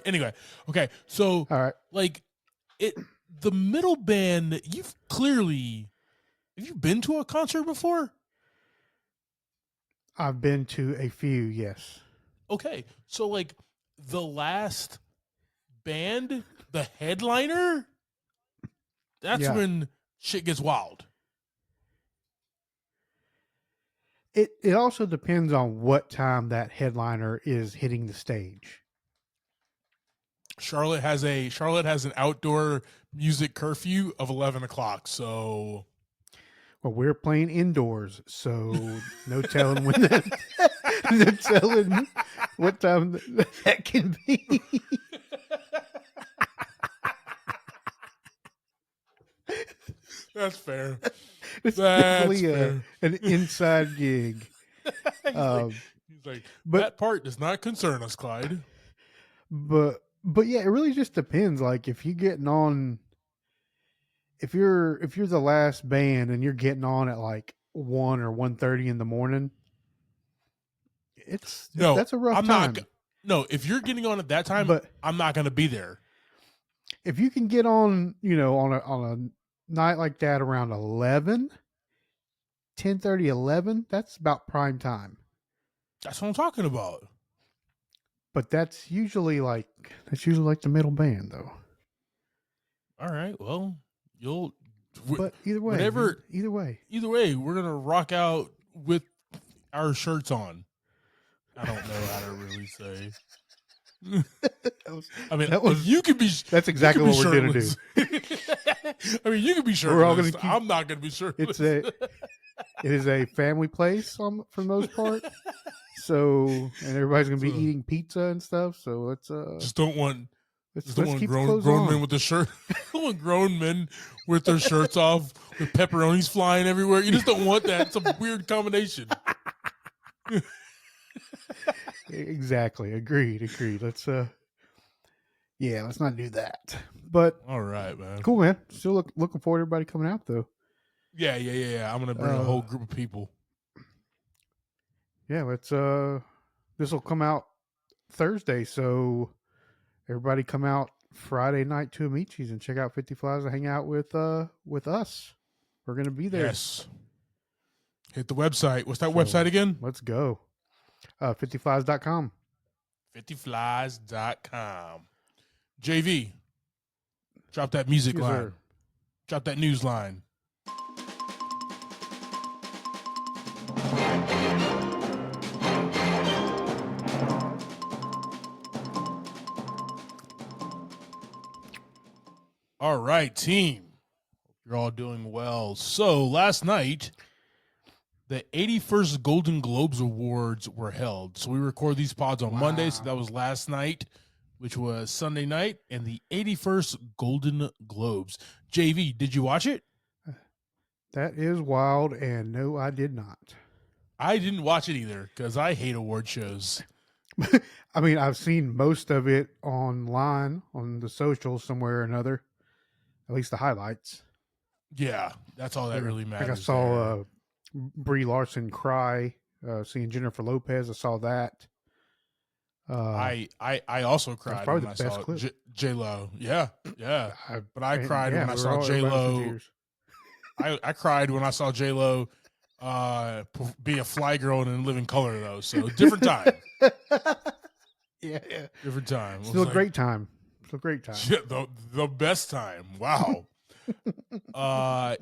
Anyway, okay. So, All right. like, the middle band. Have you been to a concert before? I've been to a few, yes. Okay, so like the last band, the headliner, that's Yeah. when shit gets wild. It also depends on what time that headliner is hitting the stage. Charlotte has an outdoor music curfew of 11 o'clock. So Well, we're playing indoors, so no telling when that, no telling what time that can be. that's fair. It's That's definitely fair. an inside gig. He's like, But that part does not concern us, Clyde. but yeah, it really just depends. Like if you're getting on, if you're the last band and you're getting on at like 1 or 1:30 in the morning, No, that's a rough I'm time. not. No, if you're getting on at that time, But I'm not going to be there. if you can get on, on a night like that around 11, 10:30, 11, that's about prime time. That's what I'm talking about. But that's usually like the middle band though. All right. Well, you'll. But either way, whatever. either way, We're gonna rock out with our shirts on. I don't know how to really say. I mean, you could be. That's exactly what we're gonna do. I mean, you could be shirtless. We're all gonna I'm not gonna be shirtless. It is a family place for the most part. So, and everybody's gonna be eating pizza and stuff. So let's just don't want keep grown men with the shirt. Don't want grown men with their shirts off with pepperonis flying everywhere. You just don't want that. It's a weird combination. Exactly. Agreed. Let's let's not do that. But all right, man. Cool, man. Still looking forward to everybody coming out though. Yeah. I'm gonna bring a whole group of people. Yeah, let's this will come out Thursday, so everybody come out Friday night to Amici's and check out 50 Flies and hang out with us. We're gonna be there. Yes. Hit the website. What's that website again? Let's go. 50flies.com. 50flies.com. JV, drop that music line. Sir. Drop that news line. All right, team. You're all doing well. So last night, the 81st Golden Globes Awards were held. So we record these pods on Monday. So that was last night, which was Sunday night, and the 81st Golden Globes. JV, did you watch it? That is wild, and no, I did not. I didn't watch it either because I hate award shows. I mean, I've seen most of it online on the socials somewhere or another, at least the highlights. Yeah, that's all that really matters. Like I saw Brie Larson cry, seeing Jennifer Lopez. I saw that. I also cried when I saw J-Lo. Yeah. But I cried when I saw J-Lo. I cried when I saw J-Lo be a fly girl in Living Color, though. So different time. Yeah. Different time. Still a great time. Shit, the best time. Wow. I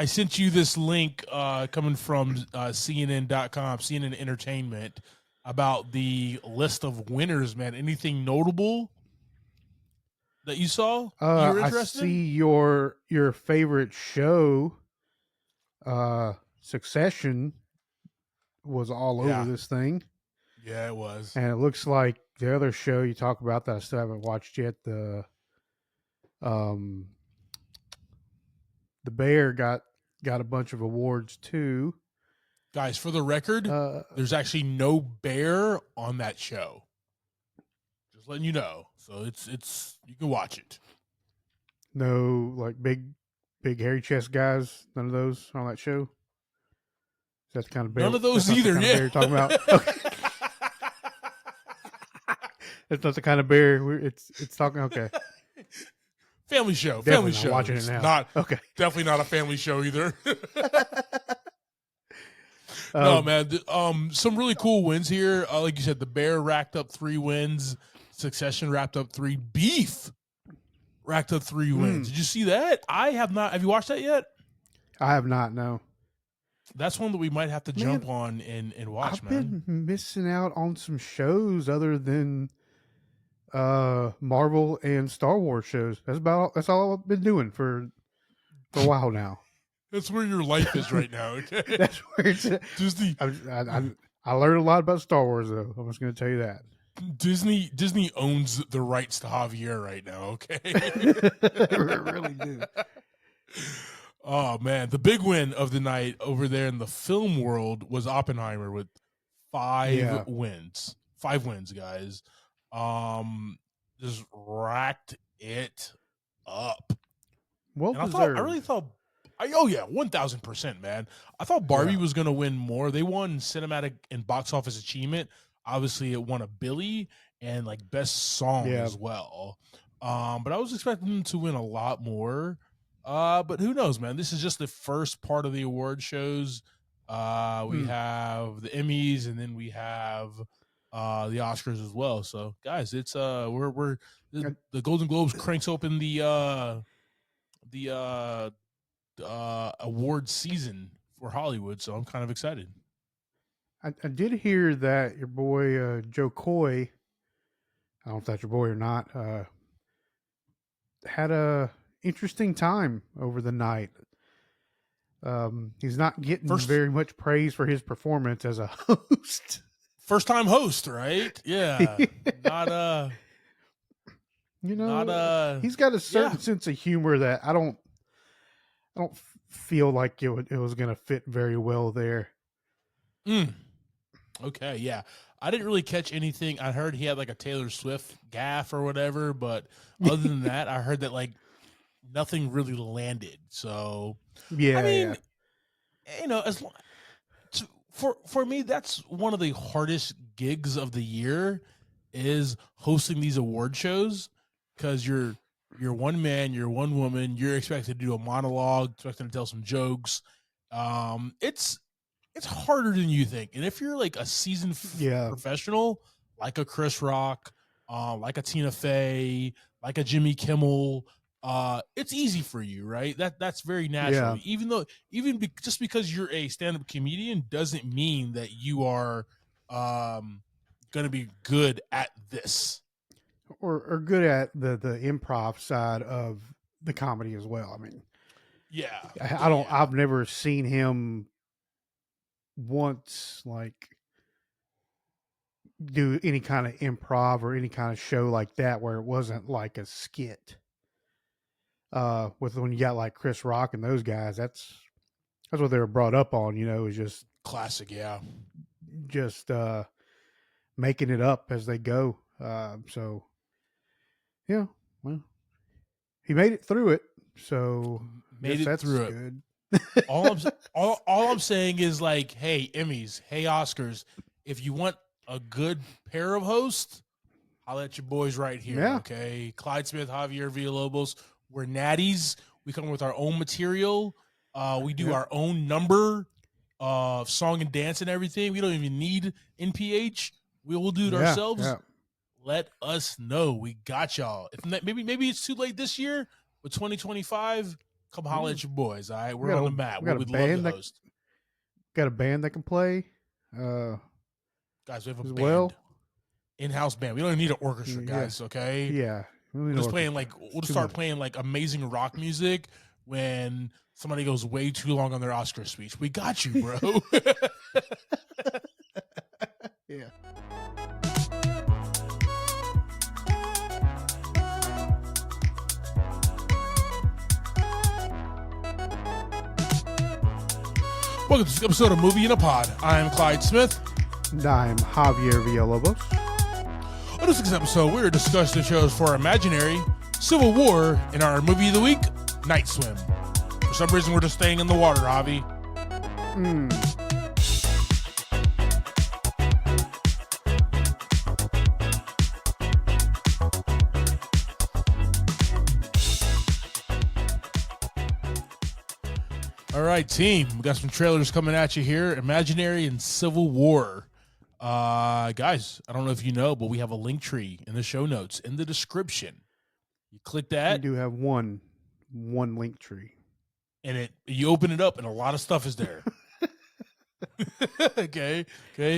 sent you this link coming from CNN.com, CNN Entertainment, about the list of winners, man. Anything notable that you saw? You're interested? I see your favorite show, Succession, was all over this thing. Yeah, it was. And it looks like the other show you talk about that I still haven't watched yet, the Bear got a bunch of awards too. Guys, for the record, there's actually no bear on that show. Just letting you know. So it's you can watch it. No, like big hairy chest guys. None of those on that show. That's the kind of bear. None of those either. Yeah, you're talking about. Okay. It's not the kind of bear. It's talking. Okay, Family show. definitely Family not show. watching it It's now. not Okay. definitely not a family show either. No, man. Some really cool wins here. Like you said, the Bear racked up 3 wins. Succession wrapped up 3. Beef racked up 3 wins. Did you see that? I have not. Have you watched that yet? I have not. No. That's one that we might have to jump on and watch, I've man. been missing out on some shows other than Marvel and Star Wars shows. That's all I've been doing for a while now. That's where your life is right now. Okay? That's where it's at. Disney. I learned a lot about Star Wars, though. I'm just going to tell you that. Disney owns the rights to Javier right now. Okay, They really do. Oh man, the big win of the night over there in the film world was Oppenheimer with 5 wins. 5 wins, guys. Just racked it up. Well And deserved. I really thought. Oh yeah, 1,000%, man. I thought Barbie was gonna win more. They won cinematic and box office achievement. Obviously, it won a Billy and like best song as well. But I was expecting them to win a lot more. But who knows, man? This is just the first part of the award shows. We have the Emmys, and then we have the Oscars as well. So, guys, it's the Golden Globes cranks open the award season for Hollywood. So I'm kind of excited. I did hear that your boy Joe Coy, I don't know if that's your boy or not, had a interesting time over the night. He's not getting very much praise for his performance as a host. First time host, right? Yeah. Not he's got a certain sense of humor that I don't feel like it was going to fit very well there. Okay, yeah. I didn't really catch anything. I heard he had like a Taylor Swift gaffe or whatever, but other than that, I heard that like nothing really landed. So I mean, you know, as long, for me, that's one of the hardest gigs of the year is hosting these award shows because you're one man, you're one woman, you're expected to do a monologue, expected to tell some jokes. It's harder than you think. And if you're like a seasoned professional, like a Chris Rock, like a Tina Fey, like a Jimmy Kimmel, it's easy for you, right? That's very natural. Yeah. Just because you're a stand-up comedian doesn't mean that you are going to be good at this. Or good at the improv side of the comedy as well. I mean, I've never seen him once like do any kind of improv or any kind of show like that where it wasn't like a skit. With when you got like Chris Rock and those guys, that's what they were brought up on, you know, is just classic, just making it up as they go. So yeah, well, he made it through it. So that's good. All I'm saying is like, hey, Emmys, hey, Oscars, if you want a good pair of hosts, I'll let your boys right here. Okay, Clyde Smith, Javier Villalobos. We're natties. We come with our own material. We do our own number of song and dance and everything. We don't even need NPH. We will do it ourselves. Yeah. Let us know. We got y'all. If maybe it's too late this year, but 2025, come holler at your boys. All right, we're on the map. We would love to host. Got a band that can play. Guys, we have a band. In-house band. We don't need an orchestra, guys. Okay. Yeah. We'll just start playing like amazing rock music when somebody goes way too long on their Oscar speech. We got you, bro. Yeah. Welcome to this episode of Movie in a Pod. I am Clyde Smith. And I'm Javier Villalobos. On this week's episode, we are discussing the shows for Imaginary, Civil War, and our movie of the week, Night Swim. For some reason, we're just staying in the water, Javi. All right, team. We got some trailers coming at you here. Imaginary and Civil War. Guys, I don't know if you know, but we have a link tree in the show notes in the description. You click We that, do have one link tree. and you open it up, and a lot of stuff is there. Okay.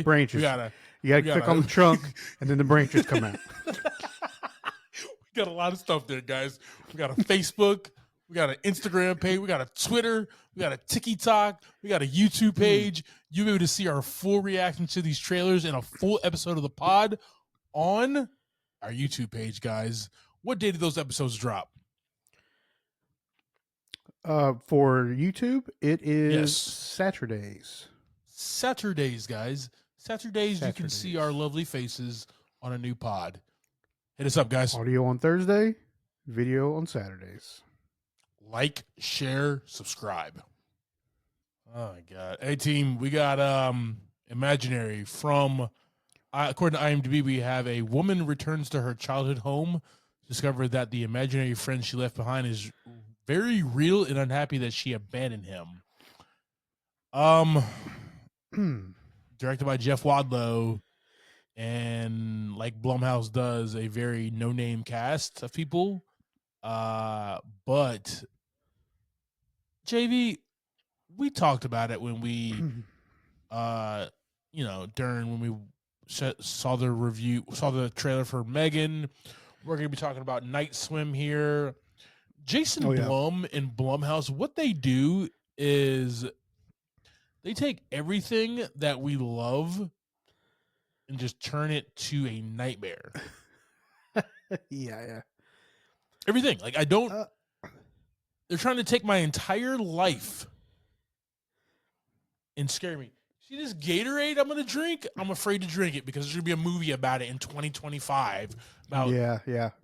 Branches. You gotta click on the trunk, and then the branches come out. We got a lot of stuff there, guys. We got a Facebook. We got an Instagram page. We got a Twitter. We got a TikTok. We got a YouTube page. You'll be able to see our full reaction to these trailers and a full episode of the pod on our YouTube page, guys. What day did those episodes drop? For YouTube, it is Yes. Saturdays. Saturdays, guys. Saturdays, you can see our lovely faces on a new pod. Hit us up, guys. Audio on Thursday, video on Saturdays. Like, share, subscribe. Oh my god. Hey team, we got Imaginary from according to IMDb, we have a woman returns to her childhood home, discovered that the imaginary friend she left behind is very real and unhappy that she abandoned him. Directed by Jeff Wadlow, and like Blumhouse does, a very no-name cast of people. But JV, we talked about it when we, during when we saw the trailer for Megan. We're going to be talking about Night Swim here. Jason Blum and Blumhouse, what they do is they take everything that we love and just turn it to a nightmare. Yeah. Everything. Like, I don't... they're trying to take my entire life and scare me. See this Gatorade I'm going to drink? I'm afraid to drink it because there's going to be a movie about it in 2025 about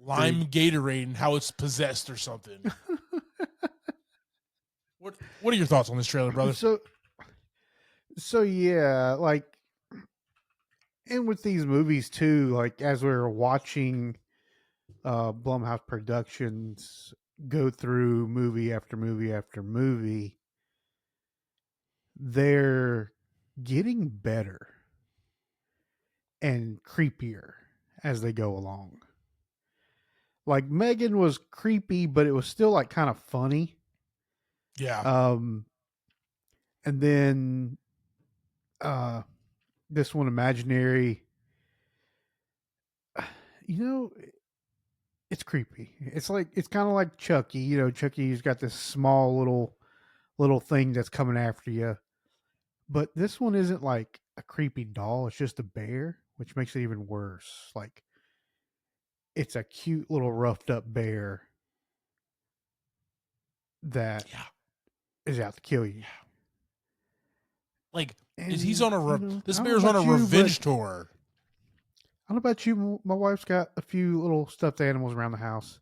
lime Gatorade and how it's possessed or something. What are your thoughts on this trailer, brother? So yeah, like, and with these movies too, like as we were watching Blumhouse Productions go through movie after movie after movie, they're getting better and creepier as they go along. Like Megan was creepy, but it was still like kind of funny. Yeah. And then this one, Imaginary, it's creepy. It's kind of like Chucky. Chucky's got this small little thing that's coming after you. But this one isn't like a creepy doll. It's just a bear, which makes it even worse. Like, it's a cute little roughed up bear that is out to kill you. Like, he's on this bear's on a revenge tour. I don't know about you. My wife's got a few little stuffed animals around the house.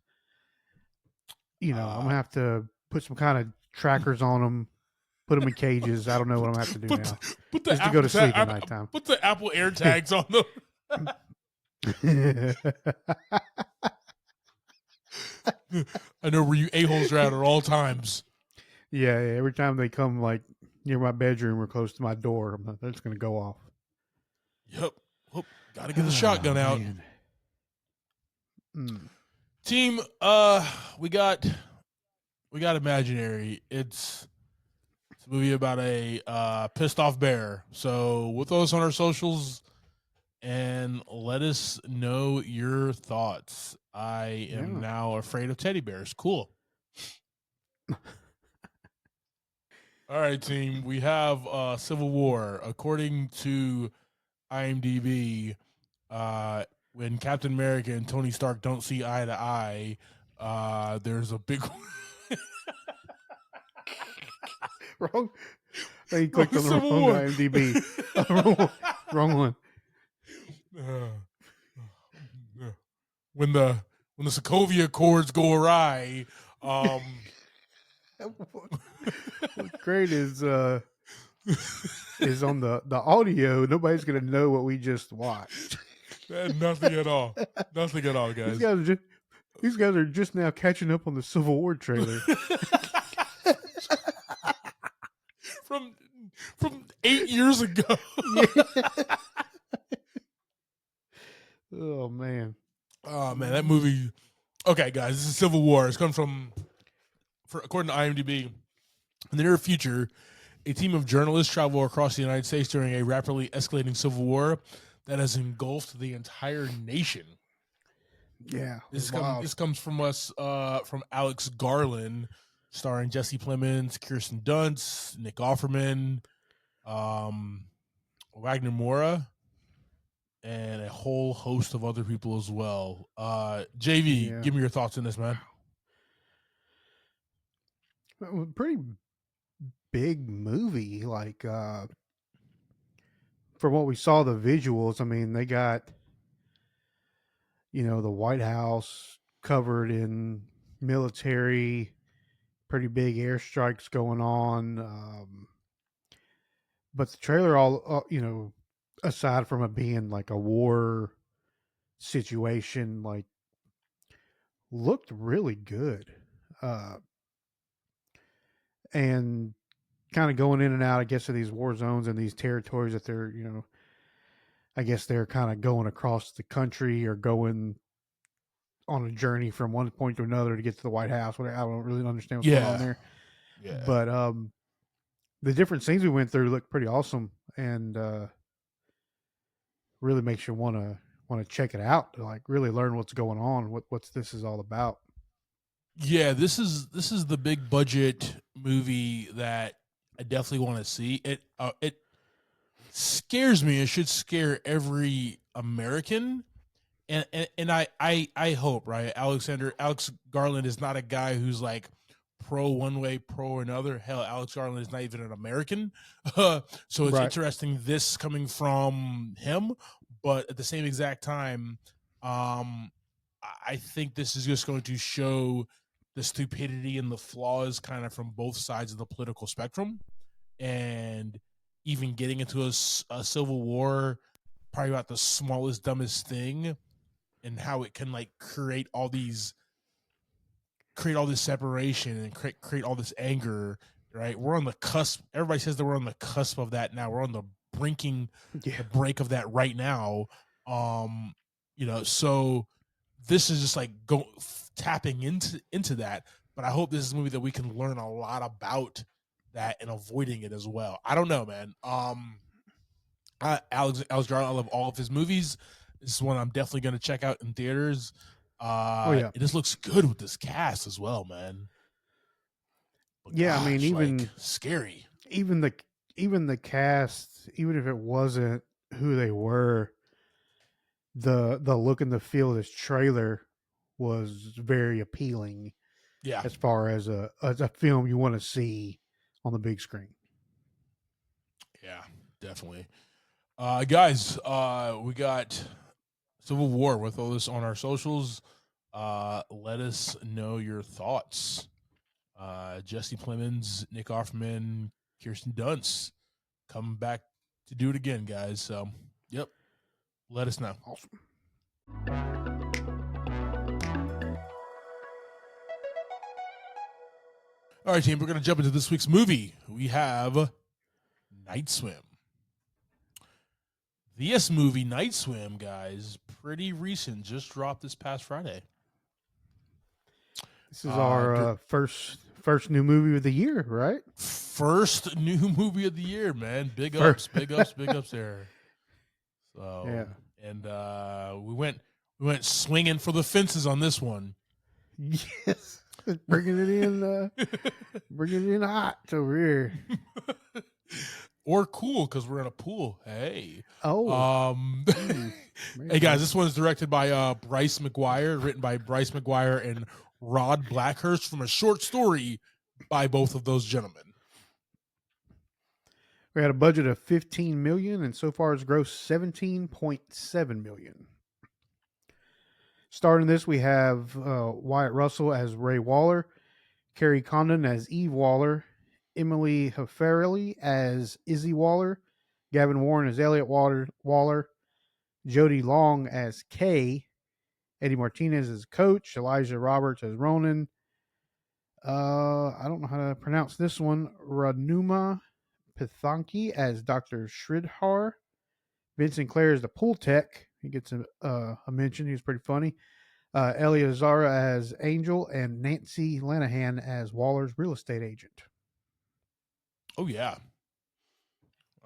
I'm going to have to put some kind of trackers on them, put them in cages. I don't know what I'm going to have to do now. Just to go to sleep at nighttime. Put the Apple Air tags on them. I know where you a-holes are at all times. Yeah, every time they come like near my bedroom or close to my door, they're just going to go off. Yep. Oh, gotta get the shotgun out. Team, we got Imaginary. It's a movie about a pissed off bear. So we'll throw this on our socials and let us know your thoughts. I am now afraid of teddy bears. Cool. All right, team. We have Civil War. According to IMDb, when Captain America and Tony Stark don't see eye to eye, there's a big wrong. You clicked on the wrong IMDb. wrong one. When the Sokovia Accords go awry, what's great is on the audio. Nobody's gonna know what we just watched. Nothing at all. Nothing at all, guys. These guys are just now catching up on the Civil War trailer. from from 8 years ago. Yeah. Oh man. Oh man, that movie. Okay, guys, this is Civil War. It's come from, according to IMDb, in the near future, a team of journalists travel across the United States during a rapidly escalating civil war that has engulfed the entire nation. Yeah. This comes from us from Alex Garland, starring Jesse Plemons, Kirsten Dunst, Nick Offerman, um, Wagner Mora, and a whole host of other people as well. JV, Yeah. give me your thoughts on this, man. Pretty big movie. Like from what we saw, the visuals. I mean, they got the White House covered in military, pretty big airstrikes going on. But the trailer, aside from it being like a war situation, like looked really good. And kind of going in and out, I guess, of these war zones and these territories that they're, I guess they're kind of going across the country or going on a journey from one point to another to get to the White House. I don't really understand what's going on there. Yeah. But the different scenes we went through looked pretty awesome and really makes you want to check it out to like really learn what's going on, what's this is all about. Yeah, this is the big budget movie that I definitely want to see. It scares me. It should scare every American. And I hope, right? Alex Garland is not a guy who's like pro one way, pro another. Hell, Alex Garland is not even an American. So it's Right. interesting this coming from him, but at the same exact time, I think this is just going to show the stupidity and the flaws kind of from both sides of the political spectrum. And even getting into a civil war, probably about the smallest, dumbest thing, and how it can like create all this separation and create all this anger. Right, we're on the cusp. Everybody says that we're on the cusp of that now. We're on the break of that right now. So this is just like tapping into that. But I hope this is a movie that we can learn a lot about that and avoiding it as well. I don't know, man. Alex Garland, I love all of his movies. This is one I'm definitely going to check out in theaters. Oh yeah, it just looks good with this cast as well, man. But yeah. gosh, I mean, even scary. even the cast, even if it wasn't who they were, the look and the feel of this trailer was very appealing. Yeah, As far as a film you want to see on the big screen. Yeah, definitely. Guys, we got Civil War with all this on our socials. Let us know your thoughts. Jesse Plemons, Nick Offerman, Kirsten Dunst coming back to do it again, guys. So, yep, let us know. Awesome. All right, team, we're going to jump into this week's movie. We have Night Swim. This movie, Night Swim, guys, pretty recent. Just dropped this past Friday. This is our first new movie of the year, right? First new movie of the year, man. Big ups there. So yeah, and we went swinging for the fences on this one. Yes, bringing it in hot over here. Or cool because we're in a pool. Hey. Oh. Hey guys, this one's directed by Bryce McGuire, written by Bryce McGuire and Rod Blackhurst from a short story by both of those gentlemen. We had a budget of $15 million, and so far it's grossed $17.7 million. Starting this, we have Wyatt Russell as Ray Waller, Carrie Condon as Eve Waller, Emily Hefferly as Izzy Waller, Gavin Warren as Elliot Waller, Jody Long as Kay, Eddie Martinez as Coach, Elijah Roberts as Ronan. I don't know how to pronounce this one. Ranuma Pithanki as Dr. Sridhar. Vincent Clare is the pool tech. He gets a mention. He was pretty funny. Elia Zara as Angel, and Nancy Lanahan as Waller's real estate agent. Oh yeah.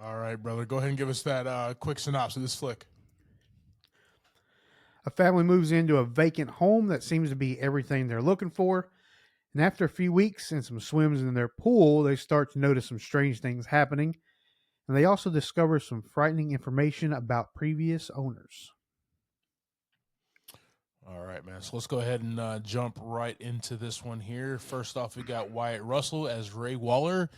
All right, brother. Go ahead and give us that quick synopsis of this flick. A family moves into a vacant home that seems to be everything they're looking for. And after a few weeks and some swims in their pool, they start to notice some strange things happening. And they also discover some frightening information about previous owners. All right, man. So let's go ahead and jump right into this one here. First off, we got Wyatt Russell as Ray Waller.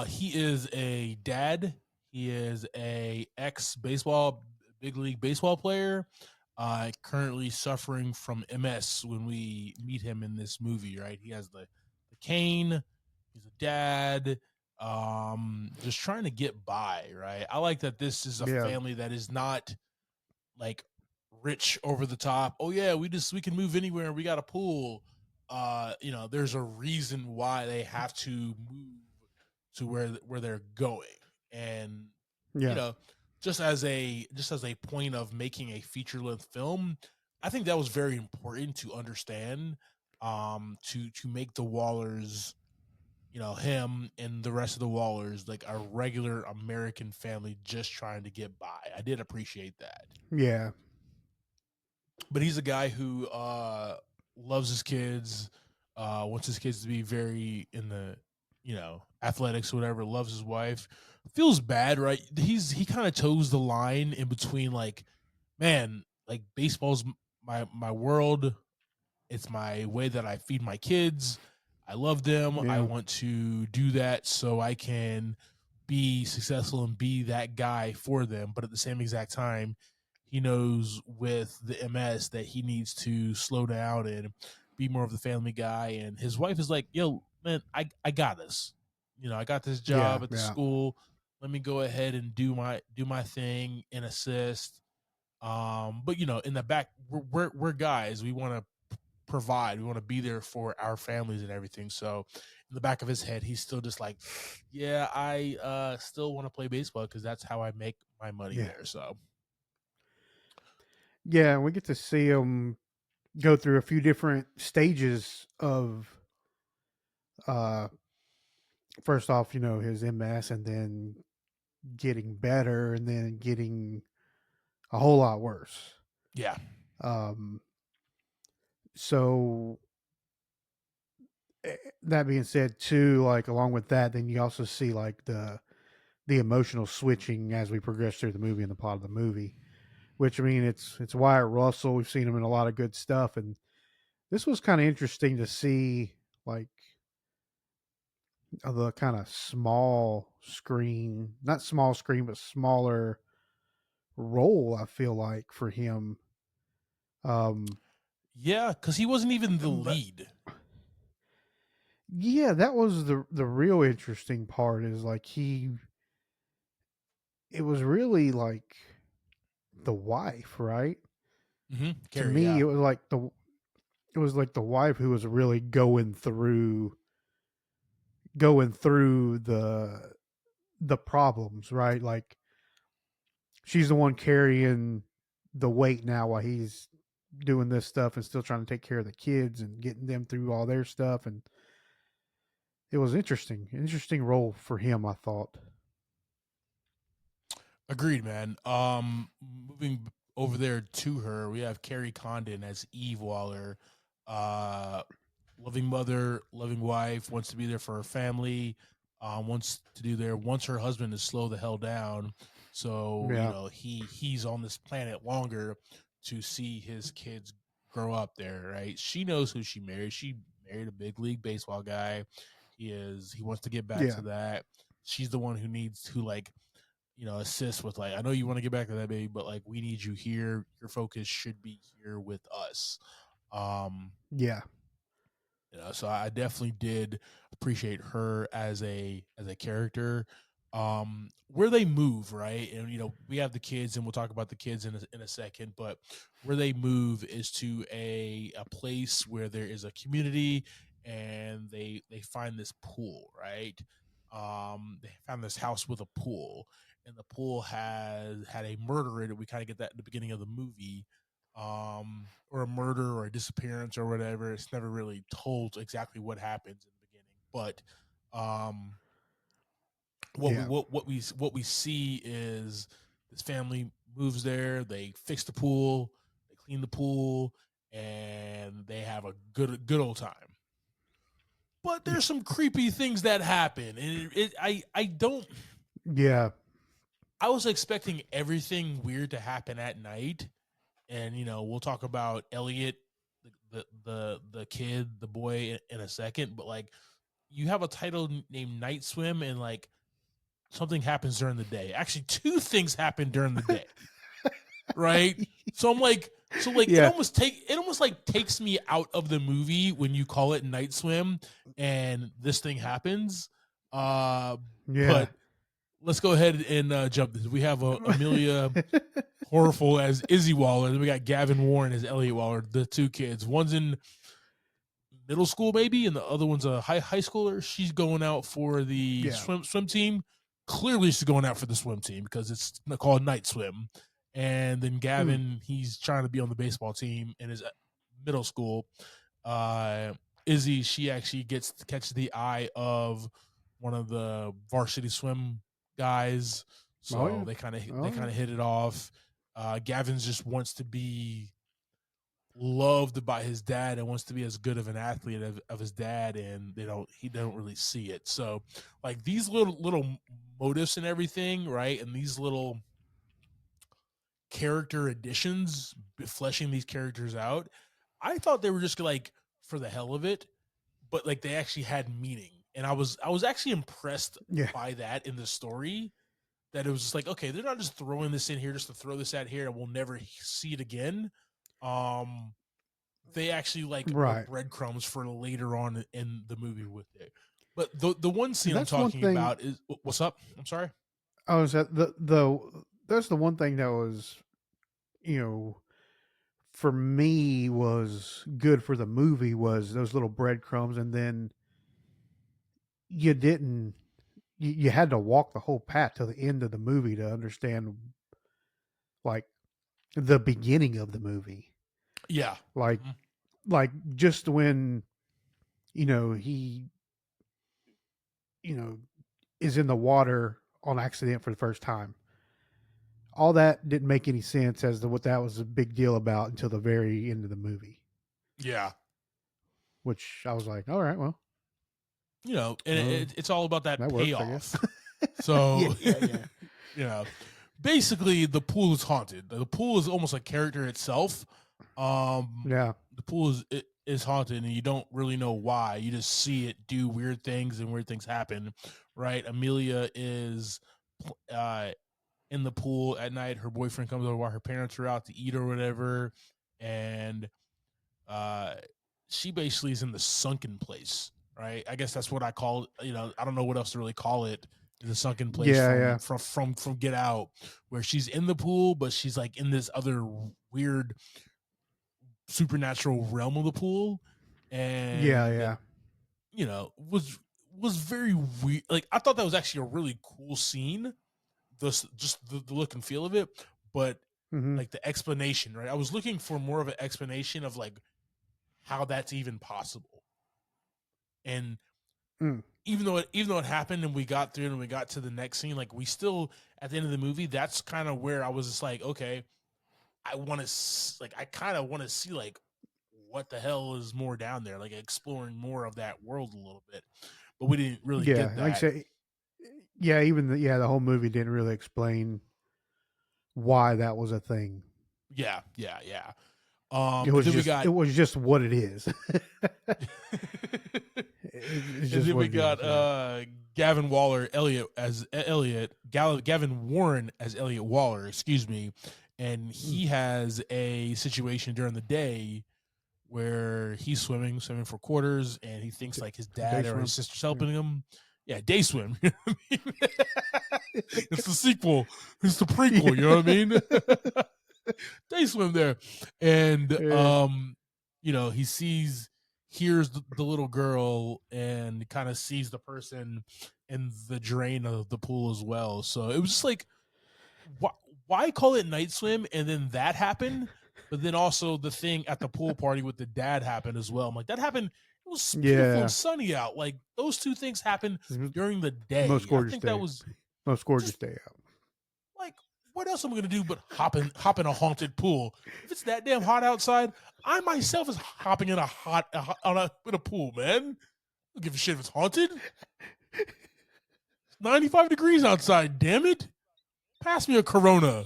He is a dad. He is a ex baseball, big league baseball player. Currently suffering from MS when we meet him in this movie. Right, he has the cane. He's a dad. Just trying to get by. Right. I like that this is a Yeah. family that is not like rich over the top. Oh yeah, we can move anywhere. We got a pool. There's a reason why they have to move to where they're going, and you Yeah. know, just as a point of making a feature length film, I think that was very important to understand. To make the Wallers, him and the rest of the Wallers like a regular American family just trying to get by. I did appreciate that. Yeah. But he's a guy who loves his kids, wants his kids to be very in the athletics, whatever. Loves his wife. Feels bad, right? He kind of toes the line in between, like, man, like baseball's my world. It's my way that I feed my kids. I love them. I Yeah. want to do that so I can be successful and be that guy for them. But at the same exact time, he knows with the MS that he needs to slow down and be more of the family guy. And his wife is like, yo, man, I got this. I got this Yeah. job at the Yeah. school. Let me go ahead and do my thing and assist. But in the back, we're guys. We want to provide. We want to be there for our families and everything. So in the back of his head, he's still just like, yeah, I still want to play baseball because that's how I make my money Yeah. there. So Yeah. We get to see him go through a few different stages of, uh, first off, his MS, and then getting better, and then getting a whole lot worse. yeah, Um, so that being said, too, like along with that, then you also see like the emotional switching as we progress through the movie and the plot of the movie. Which, I mean, it's Wyatt Russell. We've seen him in a lot of good stuff, and this was kind of interesting to see, like the kind of small screen, not small screen, but smaller role. I feel like for him. Um, yeah, because he wasn't even the but lead. yeah, that was the real interesting part. Is like it was really like the wife, right? To Carrie, me, yeah, it was like the wife who was really going through the problems, right? Like she's the one carrying the weight now while he's doing this stuff and still trying to take care of the kids and getting them through all their stuff. And it was interesting role for him, I thought. agreed, man. Moving over there to her, we have Carrie Condon as Eve Waller. Uh, Loving mother, loving wife, wants to be there for her family, wants her husband to slow the hell down. So, Yeah, he's on this planet longer to see his kids grow up there, right? She knows who she married. She married a big league baseball guy. He wants to get back yeah, to that. She's the one who needs to assist with, like, I know you want to get back to that, baby, but like we need you here. Your focus should be here with us. Um, yeah, so I definitely did appreciate her as a character. Where they move, right, and we have the kids, and we'll talk about the kids in a second. But where they move is to a place where there is a community, and they find this pool, right. They found this house with a pool, and the pool had a murder in it. We kind of get that in the beginning of the movie, or a murder or a disappearance or whatever. It's never really told exactly what happens in the beginning, but Yeah. what we see is this family moves there. They fix the pool, they clean the pool, and they have a good old time. But there's some creepy things that happen, and I don't. Yeah. I was expecting everything weird to happen at night, and we'll talk about Elliot, the kid, the boy in a second. But like, you have a title named Night Swim, and like something happens during the day. Actually, two things happen during the day, right? So I'm like, Yeah. it almost like takes me out of the movie when you call it Night Swim and this thing happens. Yeah. But let's go ahead and jump this. We have Amelia Horriful as Izzy Waller, and then we got Gavin Warren as Elliot Waller. The two kids, one's in middle school maybe, and the other one's a high schooler. She's going out for the Yeah. swim team. Clearly, she's going out for the swim team because it's called night swim. And then Gavin, he's trying to be on the baseball team in his middle school. Izzy, she actually catches the eye of one of the varsity swim guys, so they kind of hit it off. Gavin's just wants to be loved by his dad and wants to be as good of an athlete of his dad, and he don't really see it. So like these little motives and everything, right? And these little character additions, fleshing these characters out, I thought they were just like for the hell of it, but like they actually had meaning. And I was actually impressed by that in the story, that it was just like, okay, they're not just throwing this in here just to throw this out here and we'll never see it again. They actually like are breadcrumbs for later on in the movie with it. But the one scene I'm talking about is, what's up? I'm sorry. Oh, is that that's the one thing that was, for me was good for the movie, was those little breadcrumbs, and then you didn't you had to walk the whole path to the end of the movie to understand like the beginning of the movie. Yeah. Like just when he is in the water on accident for the first time. All that didn't make any sense as to what that was a big deal about until the very end of the movie. Yeah. Which I was like, all right, well. And it's all about that payoff. Works, so, yeah. Basically the pool is haunted. The pool is almost a character itself. Yeah. The pool is haunted, and you don't really know why. You just see it do weird things, and weird things happen, right? Amelia is in the pool at night. Her boyfriend comes over while her parents are out to eat or whatever, and she basically is in the sunken place, right? I guess that's what I call it. I don't know what else to really call it. The sunken place from Get Out, where she's in the pool, but she's like in this other weird supernatural realm of the pool, and was very weird. Like, I thought that was actually a really cool scene, just the look and feel of it, but like the explanation, right? I was looking for more of an explanation of like how that's even possible, and even though it happened and we got through it and we got to the next scene, like we still at the end of the movie, that's kind of where I was just like, okay, I kind of want to see like what the hell is more down there, like exploring more of that world a little bit, but we didn't really get that. Like I say, even the whole movie didn't really explain why that was a thing. Yeah. It was just what it is. And then we got Gavin Waller, Gavin Warren as Elliot Waller, excuse me, and he has a situation during the day where he's swimming for quarters, and he thinks like his dad or his sister's helping him. Yeah, day swim. It's the sequel. It's the prequel. You know what I mean? Day swim there, and he hears the little girl, and kind of sees the person, in the drain of the pool as well. So it was just like, why call it night swim? And then that happened, but then also the thing at the pool party with the dad happened as well. I'm like, that happened. It was beautiful Yeah. and sunny out. Like those two things happened during the Most day. I gorgeous think day. that was Most gorgeous just day out. like, what else am I gonna do but hop in a haunted pool? If it's that damn hot outside, I myself is hopping in in a pool, man. I don't give a shit if it's haunted. 95 degrees outside, damn it. Pass me a Corona.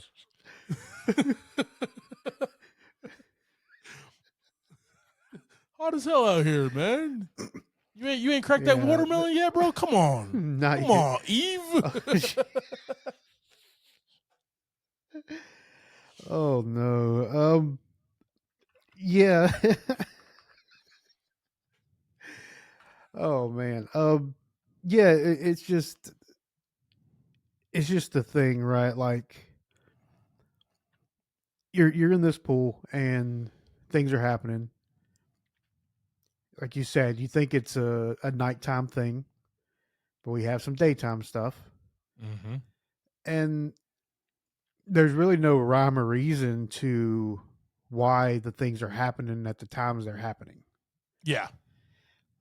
Hot as hell out here, man. You ain't cracked that watermelon yet, bro? Come on. Not Come yet. on, Eve. Oh no. Yeah. Oh man. Yeah, it's just the thing, right? Like you're in this pool and things are happening. Like you said, you think it's a nighttime thing, but we have some daytime stuff. Mm-hmm. And there's really no rhyme or reason to why the things are happening at the times they're happening. Yeah.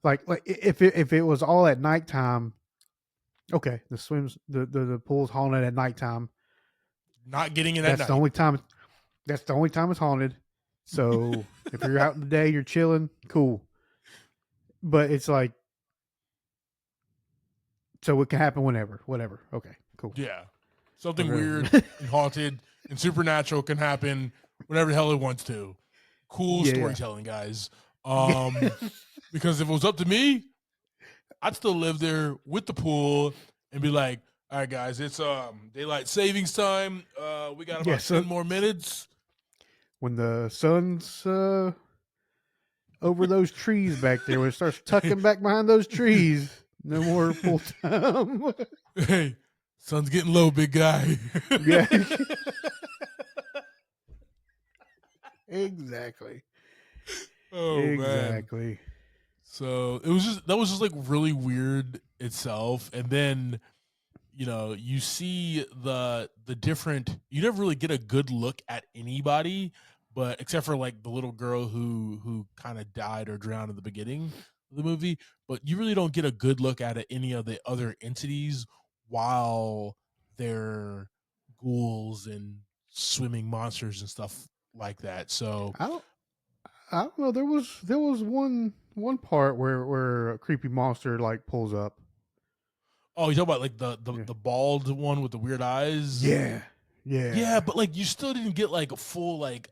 Like if it was all at nighttime, okay, the pool's haunted at nighttime. Not getting it at That's night. the only time. That's the only time it's haunted. So if you're out in the day, you're chilling, cool. But it's like, so it can happen whenever, whatever. Okay, cool. Yeah. Something Okay. weird and haunted and supernatural can happen whenever the hell it wants to. Cool Yeah. storytelling, guys. Because if it was up to me, I'd still live there with the pool and be like, all right, guys, it's daylight savings time. We got about 10 more minutes. When the sun's over those trees back there, when it starts tucking back behind those trees, no more pool time. Hey, sun's getting low, big guy. Yeah. Exactly. Oh, exactly. Man. So that was just like really weird itself. And then, you know, you see the different, you never really get a good look at anybody, but except for like the little girl who kind of died or drowned in the beginning of the movie, but you really don't get a good look at any of the other entities while they're ghouls and swimming monsters and stuff like that. So I don't know. There was one part where a creepy monster like pulls up. oh, you talking about like the bald one with the weird eyes? Yeah. But like you still didn't get like a full like.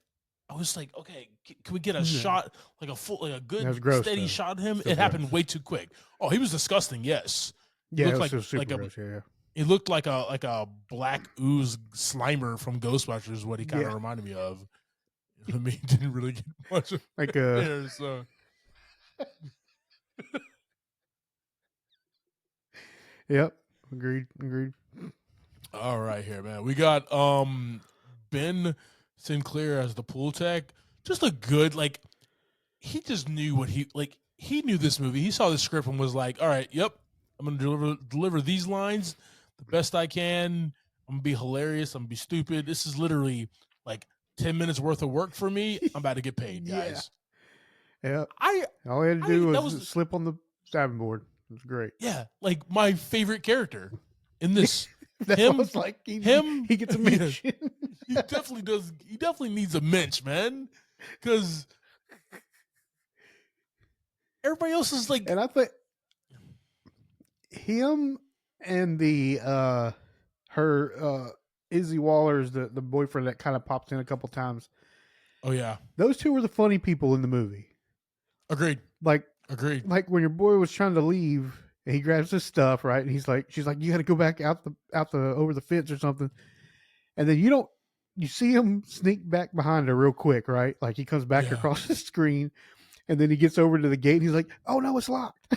I was like, okay, can we get a shot, like a full, like a good steady shot of him? Still it happened way too quick. Oh, he was disgusting. Yes. Yeah, it looked like gross, yeah. It looked like a black ooze Slimer from Ghostbusters. Is what he kind of reminded me of. I mean, didn't really get much of like there, so. Yep. Agreed. All right, here, man. We got Ben Sinclair as the pool tech. Just a good, like, he just knew what he knew this movie. He saw the script and was like, all right, yep, I'm gonna deliver these lines the best I can. I'm gonna be hilarious. I'm gonna be stupid. This is literally like 10 minutes worth of work for me. I'm about to get paid, guys. Yeah. All he had to do was slip on the diving board. It was great. Yeah, like my favorite character in this. Him, was like he gets a mention. He definitely does. He definitely needs a mensch, man, because everybody else is like. And I think him and the her Izzy Waller's the boyfriend that kind of pops in a couple times. Oh yeah, those two were the funny people in the movie. Agreed. Agreed. Like when your boy was trying to leave and he grabs his stuff, right? And she's like, you got to go back out the over the fence or something. And then you see him sneak back behind her real quick, right? Like he comes back across the screen, and then he gets over to the gate. And he's like, oh no, it's locked.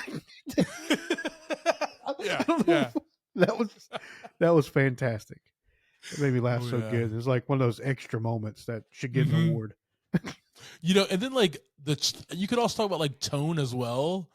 Yeah. That was fantastic. It made me laugh so good. It was like one of those extra moments that should get an award. You know, and then like you could also talk about like tone as well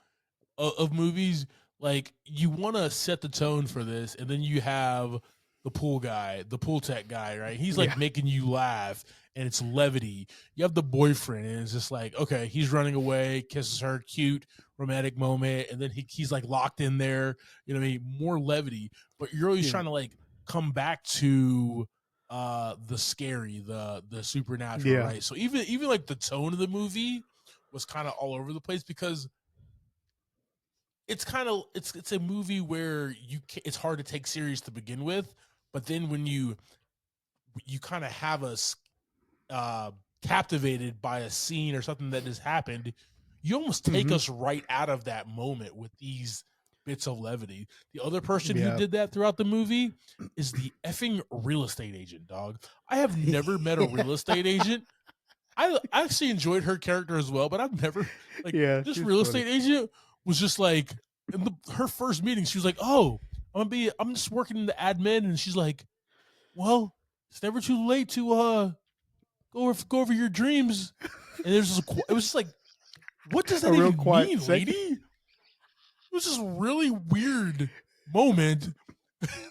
of movies. like you want to set the tone for this, and then you have the pool guy, the pool tech guy, right? He's like Yeah. making you laugh, and it's levity. You have the boyfriend, and it's just like, okay, he's running away, kisses her, cute romantic moment, and then he's like locked in there. You know what I mean? More levity, but you're always Yeah. trying to like come back to the scary, the supernatural, Yeah. right? So even like the tone of the movie was kind of all over the place because it's a movie where it's hard to take serious to begin with, but then when you kind of have us uh captivated by a scene or something that has happened, you almost take Hmm. us right out of that moment with these bits of levity. The other person who Yeah. did that throughout the movie is the effing real estate agent, dog. I have never met a real estate agent. I actually enjoyed her character as well, but I've never like Yeah, this she's real funny. estate agent was just like in her first meeting. She was like, "Oh, I'm just working in the admin," and she's like, "Well, it's never too late to go over your dreams." And there's just it was just like, what does A that real even quiet mean, second. lady? It was just a really weird moment.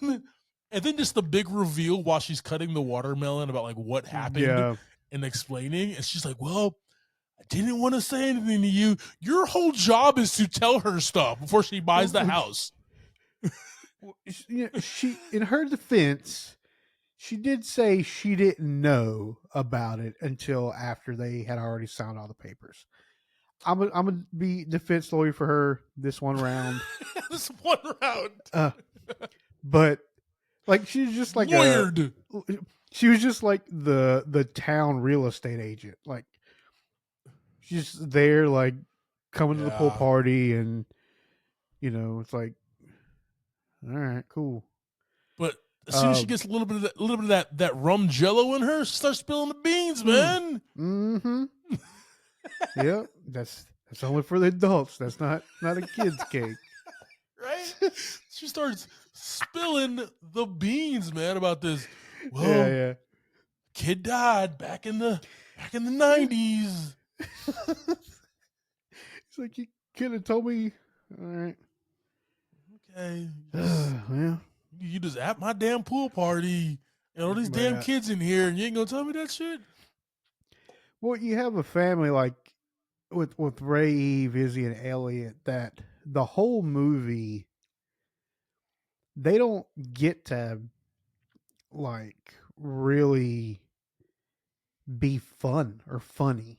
And then just the big reveal while she's cutting the watermelon about like what happened Yeah. and explaining, and she's like, "Well, I didn't want to say anything to you. Your whole job is to tell her stuff before she buys the house." She, in her defense, she did say she didn't know about it until after they had already signed all the papers. I'm gonna be defense lawyer for her this one round. This one round. Uh, but like she's just like Lawyered. she was just like the town real estate agent. Like she's there, like coming to the pool Yeah. party, and it's like, all right, cool. But as soon as she Um, gets a little bit of that rum jello in her, she starts spilling the beans, man. mm-hmm. Yep, that's only for the adults. That's not a kid's cake. Right? She starts spilling the beans, man, about this. Yeah, Well, yeah. kid died back in the 90s. It's like you could have told me. All right. Okay. Well, You just at my damn pool party and all these damn yeah. kids in here and you ain't gonna tell me that shit? Well, you have a family like with Ray, Eve, Izzy, and Elliot that the whole movie they don't get to like really be fun or funny.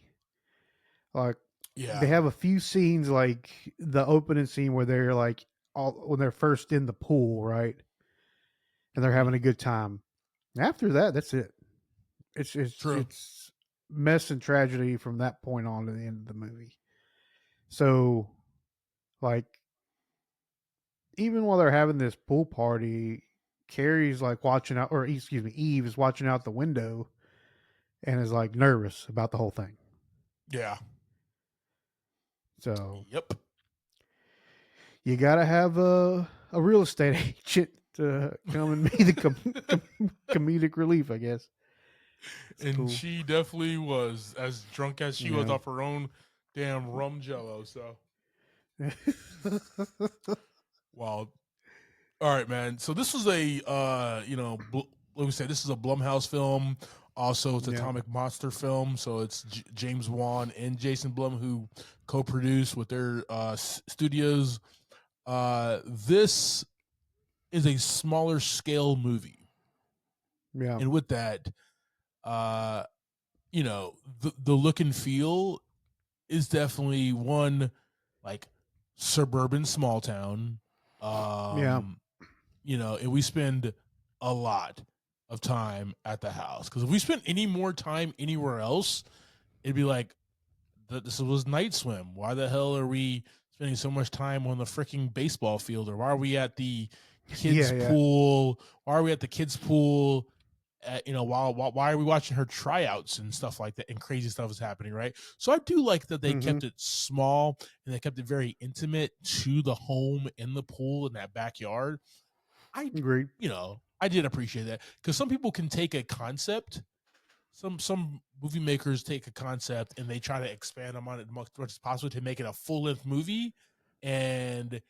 Like they Yeah. have a few scenes like the opening scene where they're like all when they're first in the pool, right? And they're having a good time. After that, that's it. True. It's mess and tragedy from that point on to the end of the movie. So, like, even while they're having this pool party, Carrie's like watching out, or excuse me, Eve is watching out the window and is like nervous about the whole thing. Yeah. So Yep. you gotta have a real estate agent to come and be the comedic relief, I guess. It's And cool. she definitely was as drunk as she was Yeah. off her own damn rum jello. So, well, all right, man. So this was a, like we said, this is a Blumhouse film. Also, it's Yeah. Atomic Monster film. So it's James Wan and Jason Blum who co-produced with their studios. This is a smaller scale movie, Yeah. and with that, uh, the look and feel is definitely one like suburban small town. Yeah. And we spend a lot of time at the house because if we spent any more time anywhere else, it'd be like this was night swim. Why the hell are we spending so much time on the freaking baseball field, or why are we at the kids Yeah. Yeah. pool? Why are we at the kids pool? Why are we watching her tryouts and stuff like that, and crazy stuff is happening, right? So I do like that they Mm-hmm. kept it small and they kept it very intimate to the home in the pool in that backyard. I, Agreed. I did appreciate that because some people can take a concept. Some movie makers take a concept and they try to expand on it as much as possible to make it a full length movie, and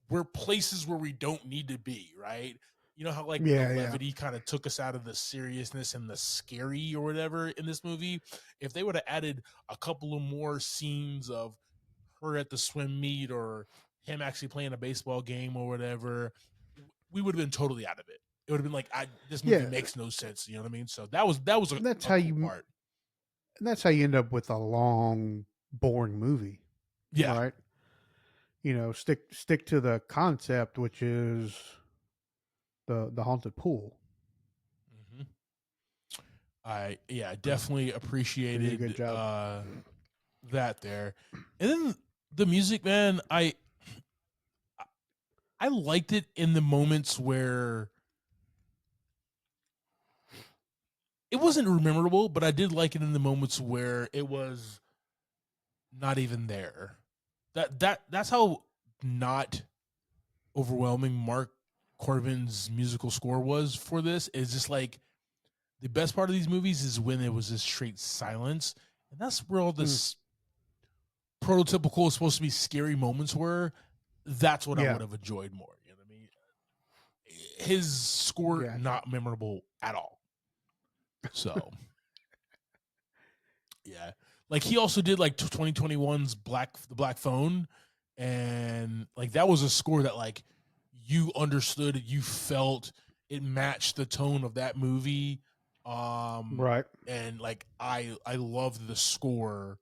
we're places where we don't need to be, right? You know how like the Yeah, yeah. levity kind of took us out of the seriousness and the scary or whatever in this movie. If they would have added a couple of more scenes of her at the swim meet or him actually playing a baseball game or whatever, we would have been totally out of it. It would have been like, this movie Yeah. makes no sense. You know what I mean? So that was And that's a how cool you part. and that's how you end up with a long, boring movie, Yeah. right? Stick to the concept, which is the haunted pool. Mm-hmm. I definitely They did a good appreciated job. that there. And then the music, man, I liked it in the moments where it wasn't memorable, but I did like it in the moments where it was not even there. That's how not overwhelming Mark Corbin's musical score was for this. Is just like the best part of these movies is when it was just straight silence, and that's where all this prototypical supposed to be scary moments were. That's what I Yeah. would have enjoyed more. You know what I mean? His score Gotcha. not memorable at all. So yeah, like he also did like 2021's the Black Phone, and like that was a score that like you understood, you felt it matched the tone of that movie. Right. And like I loved the score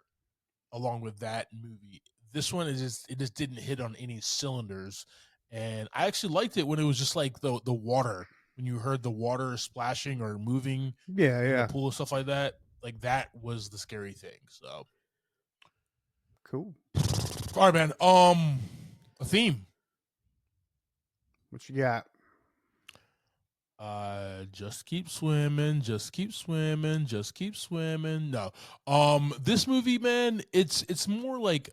along with that movie. This one is it just didn't hit on any cylinders, and I actually liked it when it was just like the water, when you heard the water splashing or moving Yeah, in the yeah. pool and stuff like that. Like that was the scary thing. So Cool. all right, man. A theme. What you got? Just keep swimming, just keep swimming, just keep swimming. No. This movie, man, it's more like,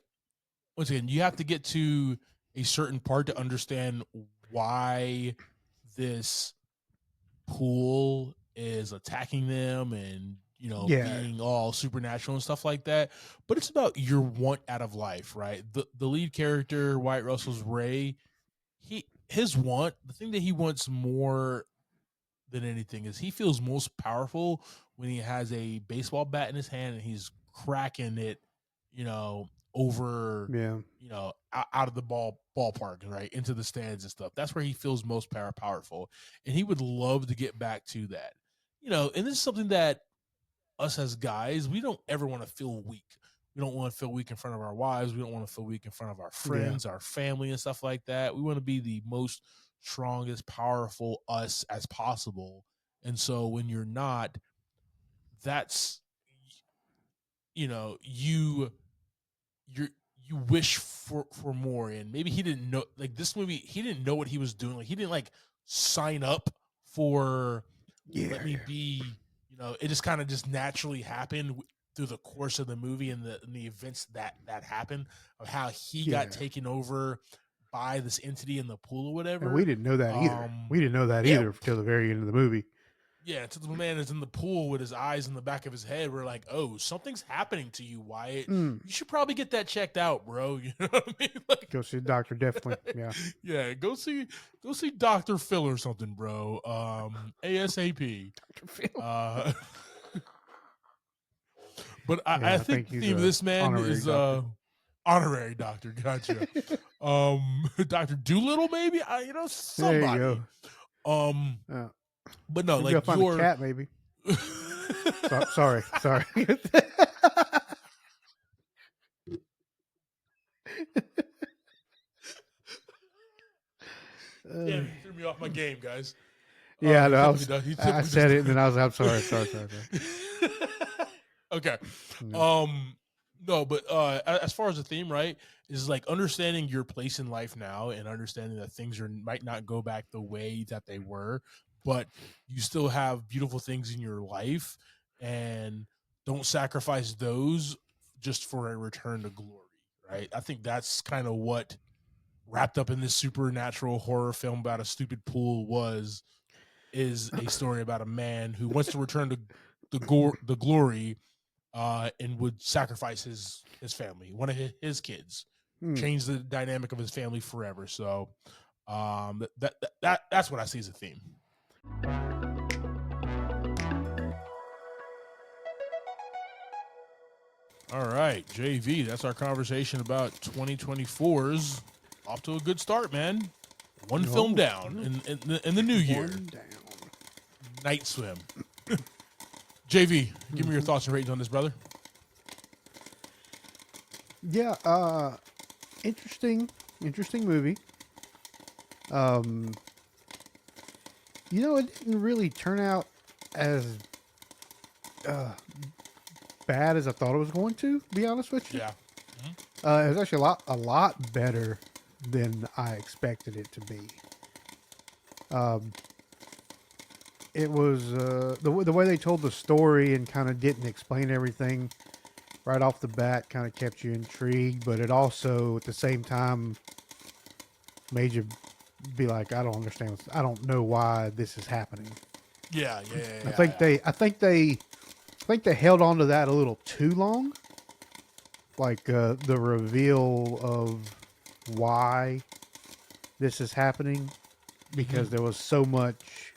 once again, you have to get to a certain part to understand why this pool is attacking them and Yeah. being all supernatural and stuff like that. But it's about your want out of life, right? The lead character, Wyatt Russell's Ray, his want, the thing that he wants more than anything is he feels most powerful when he has a baseball bat in his hand and he's cracking it, over, Yeah. out of the ballpark, right, into the stands and stuff. That's where he feels most powerful, and he would love to get back to that. And this is something that us as guys, we don't ever want to feel weak. We don't want to feel weak in front of our wives. We don't want to feel weak in front of our Yeah. friends, our family, and stuff like that. We want to be the most strongest, powerful us as possible. And so when you're not, that's you wish for more. And maybe he didn't know, like this movie, he didn't know what he was doing. Like he didn't like sign up for let me be, it just kind of just naturally happened through the course of the movie and the events that happened, of how he got taken over by this entity in the pool or whatever. And we didn't know that either. We didn't know that either until the very end of the movie. Yeah, until the man is in the pool with his eyes in the back of his head. We're like, oh, something's happening to you, Wyatt. You should probably get that checked out, bro. You know what I mean? Like, go see the doctor, definitely. Yeah. Yeah, go see Dr. Phil or something, bro. ASAP. Dr. Phil. But I think the theme of this, man, is honorary doctor. Gotcha. Dr. Doolittle, maybe? Somebody. There you go. But no, maybe like I'll find a cat, maybe. Sorry. Damn, he threw me off my game, guys. Yeah, no, I said it, and then I was like, I'm sorry. Okay. No, but as far as the theme, right, is like understanding your place in life now and understanding that things might not go back the way that they were, but you still have beautiful things in your life, and don't sacrifice those just for a return to glory, right? I think that's kind of what wrapped up in this supernatural horror film about a stupid pool is a story about a man who wants to return to the glory, and would sacrifice his family, one of his kids, change the dynamic of his family forever. So that's what I see as a theme. All right, JV, that's our conversation about 2024's off to a good start, man. One film down in the new year. One down. Night Swim. JV, give me your thoughts and ratings on this, brother. Yeah, interesting movie. It didn't really turn out as bad as I thought it was going to. Be honest with you. Yeah. It was actually a lot better than I expected it to be. It was the way they told the story and kind of didn't explain everything right off the bat, kind of kept you intrigued, but it also at the same time made you be like, I don't understand. I don't know why this is happening. Yeah. I think they held on to that a little too long. Like the reveal of why this is happening, because there was so much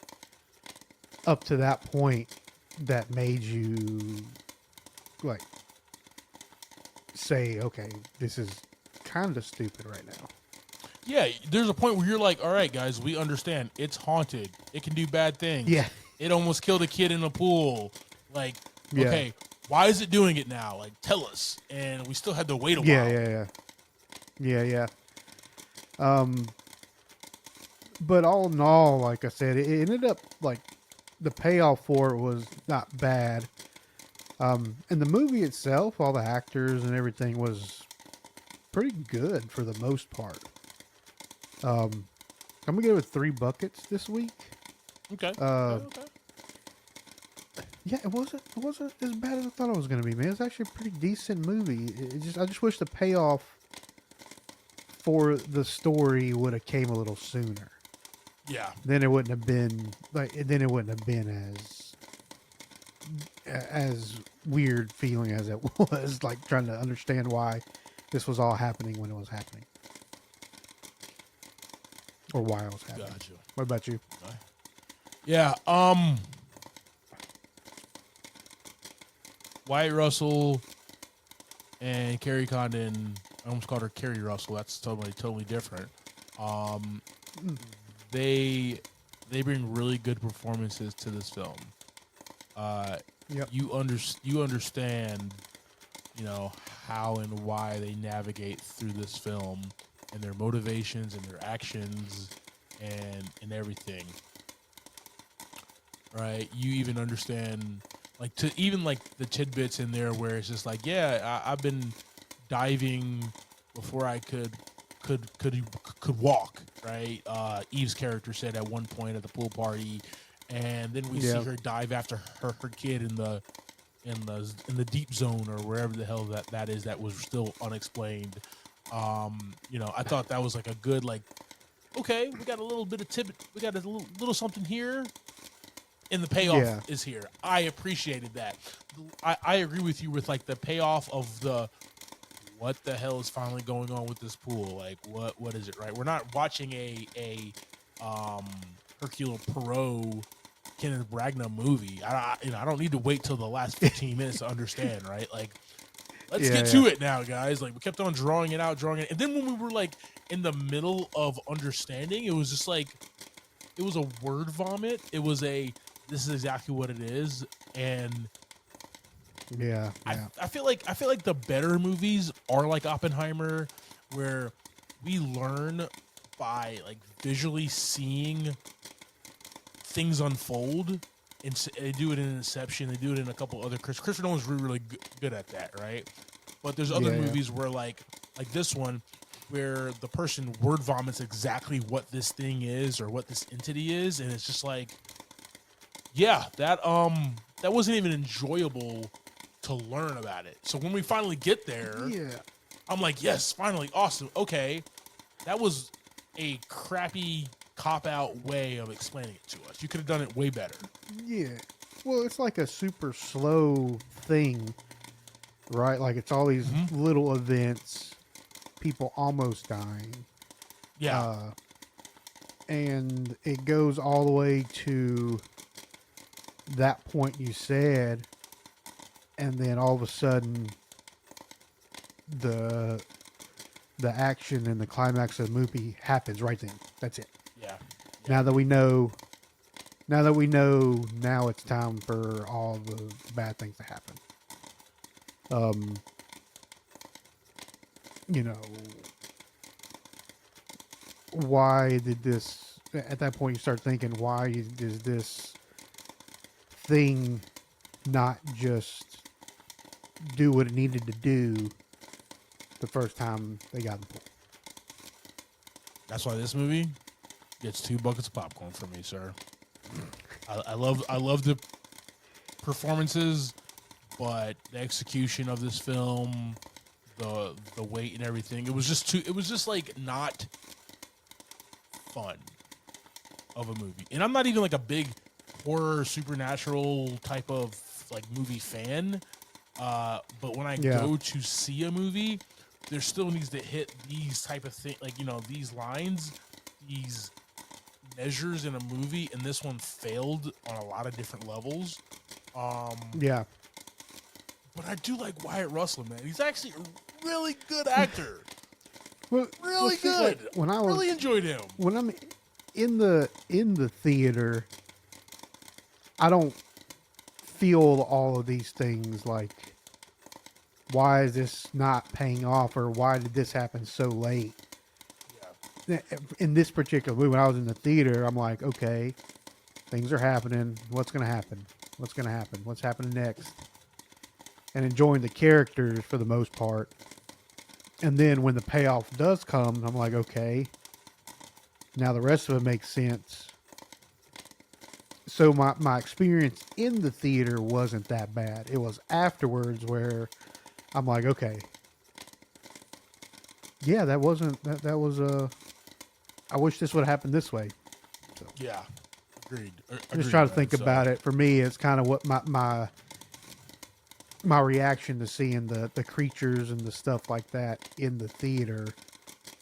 up to that point that made you like say, okay, this is kind of stupid right now. Yeah, there's a point where you're like, all right, guys, we understand. It's haunted. It can do bad things. Yeah. It almost killed a kid in a pool. Like, Yeah. okay, why is it doing it now? Like, tell us. And we still had to wait a while. Yeah. But all in all, like I said, it ended up like the payoff for it was not bad. And the movie itself, all the actors and everything was pretty good for the most part. I'm gonna give it 3 buckets this week. Okay. Yeah, it wasn't as bad as I thought it was gonna be, man. It's actually a pretty decent movie. I just wish the payoff for the story would have came a little sooner. Yeah. Then it wouldn't have been as weird feeling as it was, like trying to understand why this was all happening when it was happening. Or why it was happening. Gotcha. What about you? Yeah. Wyatt Russell and Carrie Condon. I almost called her Carrie Russell. That's totally different. They bring really good performances to this film. Yep. You understand, how and why they navigate through this film and their motivations and their actions and everything. Right? You even understand the tidbits in there where it's just like, yeah, I've been diving before I could walk, right? Eve's character said at one point at the pool party, and then we see her dive after her kid in the deep zone or wherever the hell that is, that was still unexplained. I thought that was like a good, like, okay, we got a little bit of tidbit, we got a little something here, and the payoff is here. I appreciated that. I agree with you with like the payoff of the what the hell is finally going on with this pool? Like, what is it, right? We're not watching a Hercule Poirot, Kenneth Branagh movie. I don't need to wait till the last 15 minutes to understand, right? Like, let's get to it now, guys. Like, we kept on drawing it out, and then when we were like in the middle of understanding, it was just like it was a word vomit. It was this is exactly what it is, and I feel like the better movies are like Oppenheimer, where we learn by like visually seeing things unfold. And they do it in Inception. They do it in a couple other. Christopher Nolan's really good at that, right? But there's other movies where like this one, where the person word vomits exactly what this thing is or what this entity is, and it's just like, yeah, that wasn't even enjoyable to learn about it. So when we finally get there, I'm like, yes, finally, awesome. Okay, that was a crappy cop-out way of explaining it to us. You could have done it way better. Yeah. Well, it's like a super slow thing, right? Like it's all these little events people almost dying. Yeah. And it goes all the way to that point you said, and then all of a sudden the action and the climax of the movie happens right then. That's it. Yeah. Now that we know, now it's time for all the bad things to happen. You know, why did this, at that point you start thinking, why is this thing not just do what it needed to do the first time they got in the pool? That's why this movie gets 2 buckets of popcorn for me, sir. I love the performances, but the execution of this film, the weight and everything, it was just like not fun of a movie. And I'm not even like a big horror supernatural type of like movie fan. But when I go to see a movie, there still needs to hit these type of things, like, you know, these lines, these measures in a movie, and this one failed on a lot of different levels. Yeah. But I do like Wyatt Russell, man. He's actually a really good actor. Well, Really see, good. like, when I was, really enjoyed him. when I'm in the theater, I don't feel all of these things like, why is this not paying off, or why did this happen so late? Yeah. In this particular movie, when I was in the theater, I'm like, okay, things are happening. What's going to happen? What's going to happen? What's happening next? And enjoying the characters for the most part. And then when the payoff does come, I'm like, okay, now the rest of it makes sense. So my experience in the theater wasn't that bad. It was afterwards where I'm like, okay, yeah, that was I wish this would have happened this way. So, Yeah. Agreed. just try to think about it. For me, it's kind of what my reaction to seeing the creatures and the stuff like that in the theater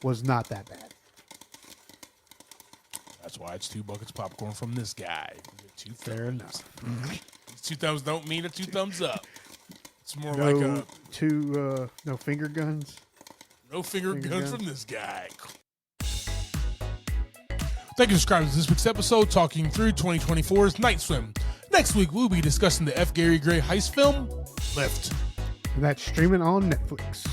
was not that bad. That's why it's 2 buckets of popcorn from this guy. Fair enough. 2 thumbs don't mean a 2 thumbs up. It's more No like no finger guns. no finger guns from this guy. Thank you for subscribing to this week's episode, talking through 2024's Night Swim. Next week, we'll be discussing the F. Gary Gray heist film, Lift. And that's streaming on Netflix.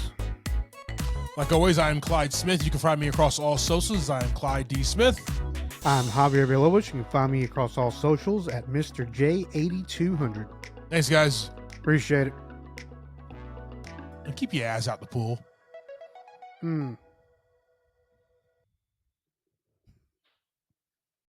Like always, I am Clyde Smith. You can find me across all socials. I am Clyde D. Smith. I'm Javier Villalobos. You can find me across all socials at Mr. J8200. Thanks, guys. Appreciate it. And keep your ass out the pool.